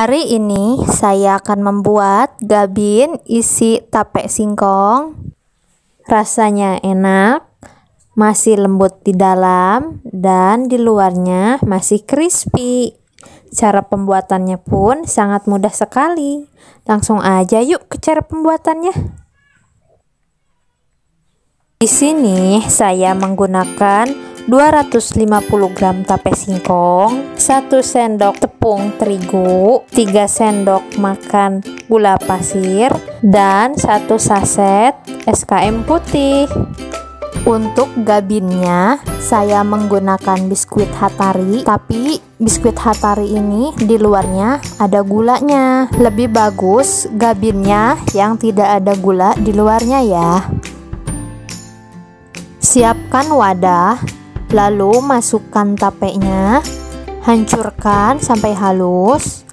Hari ini saya akan membuat gabin isi tape singkong. Rasanya enak, masih lembut di dalam dan di luarnya masih crispy. Cara pembuatannya pun sangat mudah sekali. Langsung aja yuk ke cara pembuatannya. Di sini saya menggunakan 250 gram tape singkong, 1 sendok tepung terigu, 3 sendok makan gula pasir, dan 1 saset SKM putih. Untuk gabinnya saya menggunakan biskuit Hatari, tapi biskuit Hatari ini di luarnya ada gulanya. Lebih bagus gabinnya yang tidak ada gula di luarnya ya. Siapkan wadah, lalu masukkan tapenya, hancurkan sampai halus.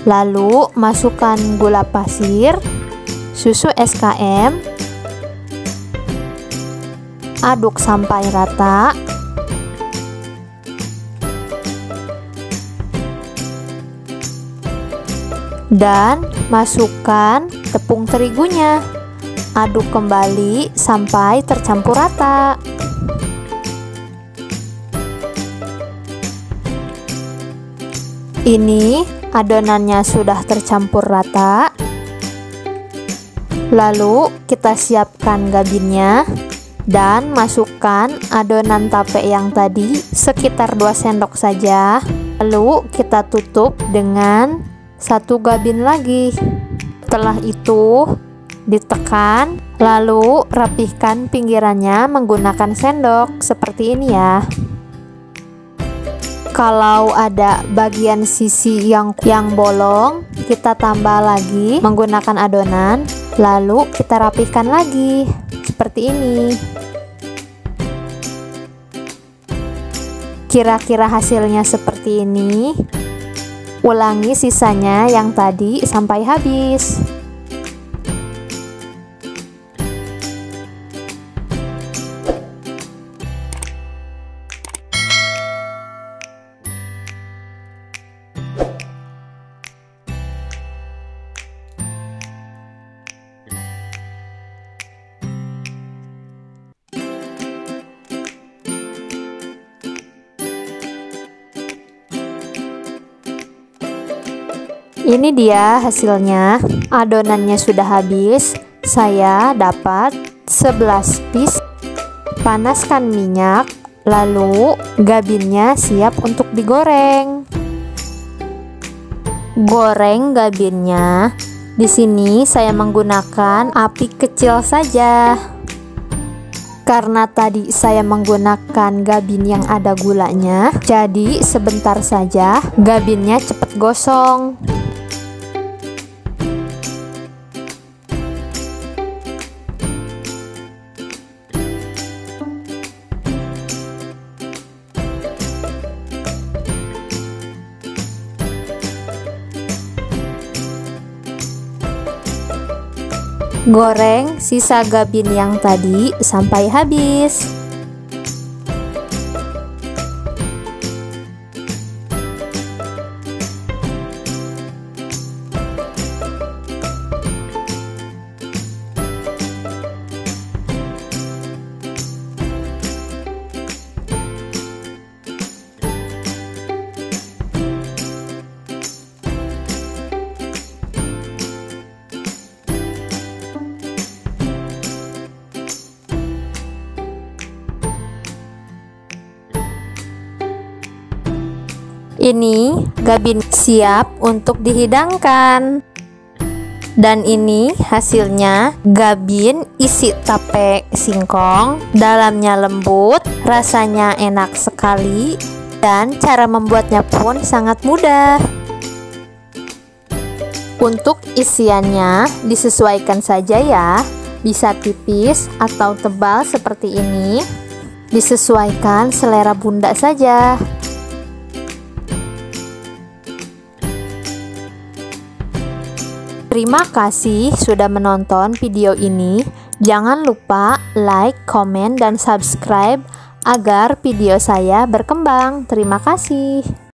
Lalu masukkan gula pasir, susu SKM, aduk sampai rata. Dan masukkan tepung terigunya, aduk kembali sampai tercampur rata. Ini adonannya sudah tercampur rata. Lalu kita siapkan gabinnya dan masukkan adonan tape yang tadi sekitar 2 sendok saja. Lalu kita tutup dengan 1 gabin lagi. Setelah itu ditekan, lalu rapihkan pinggirannya menggunakan sendok seperti ini ya. Kalau ada bagian sisi yang bolong, kita tambah lagi menggunakan adonan, lalu kita rapihkan lagi seperti ini. Kira-kira hasilnya seperti ini. Ulangi sisanya yang tadi sampai habis. Ini dia hasilnya. Adonannya sudah habis. Saya dapat 11 piece. Panaskan minyak, lalu gabinnya siap untuk digoreng. Goreng gabinnya. Di sini saya menggunakan api kecil saja. Karena tadi saya menggunakan gabin yang ada gulanya, jadi sebentar saja gabinnya cepat gosong. Goreng sisa gabin yang tadi sampai habis. Ini gabin siap untuk dihidangkan. Dan ini hasilnya gabin isi tape singkong. Dalamnya lembut, rasanya enak sekali, dan cara membuatnya pun sangat mudah. Untuk isiannya disesuaikan saja ya, bisa tipis atau tebal seperti ini. Disesuaikan selera bunda saja. Terima kasih sudah menonton video ini. Jangan lupa like, komen, dan subscribe agar video saya berkembang. Terima kasih.